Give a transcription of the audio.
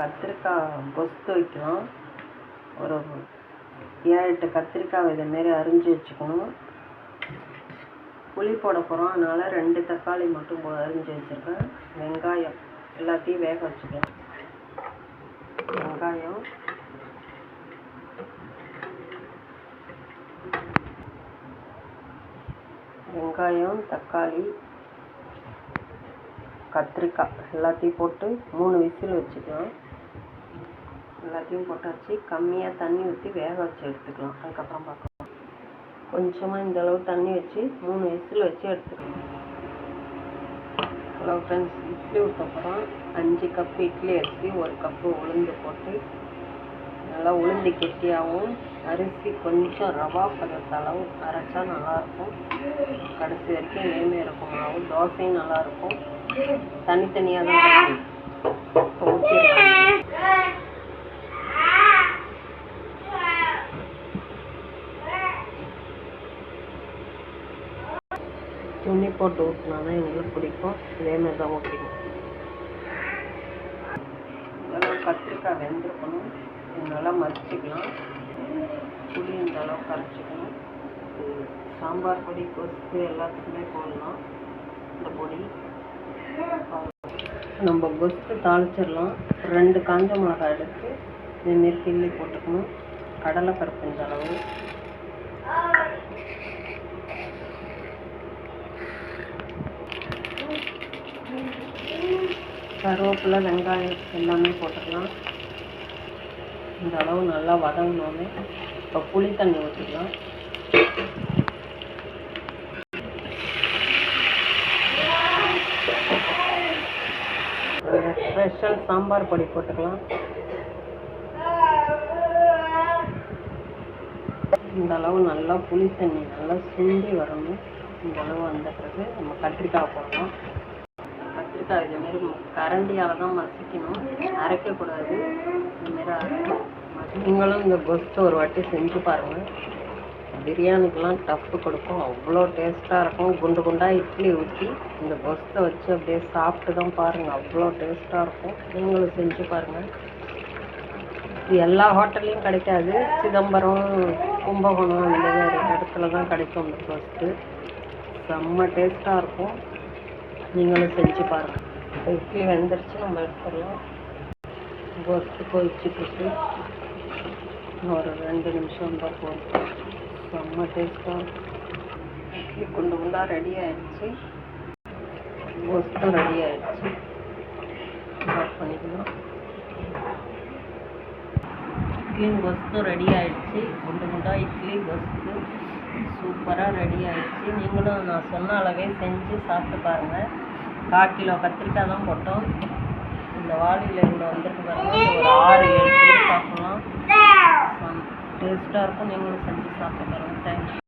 கத்திரிக்காய் கொஸ்து வைக்கலாம். ஒரு 7-8 கத்திரிக்காய் இதுமாரி அரிஞ்சு வச்சுக்கணும். புளி போட போகிறோம், அதனால் 2 தக்காளி மட்டும் அரிஞ்சு வச்சுருக்கேன். வெங்காயம் எல்லாத்தையும் வேக வச்சுக்கலாம். வெங்காயம், தக்காளி, கத்திரிக்காய் எல்லாத்தையும் போட்டு 3 விசில் வச்சுக்கலாம். எல்லாத்தையும் போட்டாச்சு. கம்மியாக தண்ணி ஊற்றி வேக வச்சு எடுத்துக்கலாம். அதுக்கப்புறம் பார்க்கலாம். கொஞ்சமாக இந்த அளவு தண்ணி வச்சு 3 விசில் வச்சு எடுத்துக்கலாம். ஹலோ ஃப்ரெண்ட்ஸ், இட்லி ஊற்றப்புறம் 5 கப் இட்லி அரிசி, 1 கப்பு உளுந்து போட்டு நல்லா உளுந்து கெட்டியாகவும் அரிசி கொஞ்சம் ரவா பதத்தளவு அரைச்சா நல்லாயிருக்கும். கடைசி வரைக்கும் ஏமே இருக்கும். மாவு தோசையும் நல்லாயிருக்கும். தனித்தனியாக தான் ஊற்றிருக்கேன். துணி போட்டு ஊற்றினா தான் எங்களுக்கு பிடிக்கும். இதேமாதிரி தான் ஊற்றிக்கணும். இதெல்லாம் கத்திரிக்காய் வெந்திருக்கணும். நல்லா மதிச்சிக்கலாம். புளி இந்த அளவு கரைச்சிக்கணும். சாம்பார் பொடி, கொஸ்து எல்லாத்துக்குமே போடலாம் இந்த பொடி. நம்ம கொஸ்து தாளிச்சிடலாம். 2 காஞ்ச மிளகாய் எடுத்து இதேமாரி கிள்ளி போட்டுக்கணும். கடலை பருப்பு இந்த அளவு, கருவேப்பிலை, வெங்காயம் எல்லாமே போட்டுக்கலாம். இந்த அளவு நல்லா வதங்கினோமே இப்போ புளி தண்ணி ஊற்றிக்கலாம். ஸ்பெஷல் சாம்பார் பொடி போட்டுக்கலாம். இந்த அளவு நல்லா புளி தண்ணி நல்லா சுண்டி வரணும். இந்த அளவு வந்த பிறகு நம்ம கத்திரிக்காய் போடலாம். கத்திரிக்காய் இதுமாரி கரண்டியால் தான் மசிக்கணும், அரைக்கக்கூடாது. இதுமாரி அரைக்கணும். நீங்களும் இந்த கொஸ்து ஒரு வாட்டி செஞ்சு பாருங்கள். பிரியாணிக்கெலாம் டஃப்பு கொடுக்கும். அவ்வளோ டேஸ்ட்டாக இருக்கும். குண்டு குண்டாக இட்லி ஊற்றி இந்த கொஸ்தை வச்சு அப்படியே சாப்பிட்டு தான் பாருங்கள். அவ்வளோ டேஸ்ட்டாக இருக்கும். நீங்களும் செஞ்சு பாருங்கள். இது எல்லா ஹோட்டல்லையும் கிடைக்காது. சிதம்பரம், கும்பகோணம் இந்த மாதிரி இடத்துல தான் கிடைக்கும் இந்த கொஸ்து. செம்ம டேஸ்ட்டாக இருக்கும். நீங்களும் செஞ்சு பாருங்கள். இட்லி வெந்துருச்சு, நம்ம எடுத்துடலாம். கொஸ்து கொதிச்சுட்டு ஒரு 2 நிமிஷம் தான் போகும். செம்ம டேஸ்ட்டாக இட்லி குண்டு குண்டாக ரெடி ஆகிடுச்சு. கொஸ்தும் ரெடி ஆகிடுச்சு. ஆஃப் பண்ணிக்கலாம். இட்லியும் கொஸ்தும் ரெடி ஆகிடுச்சு. குண்டு குண்டாக இட்லி கொஸ்து சூப்பராக ரெடி ஆகிடுச்சு. நீங்களும் நான் சொன்ன அளவே செஞ்சு சாப்பிட்டு பாருங்கள். 1/4 கிலோ கத்திரிக்காய் தான் போட்டோம். இந்த வாளியில் இவ்வளோ வந்துட்டு பாருங்கள். ஒரு 6-7 பேர் சாப்பிட்லாம். டேஸ்ட்டாக இருக்கும். நீங்களும் செஞ்சு சாப்பிட்டு பாருங்கள். தேங்க்ஸ்.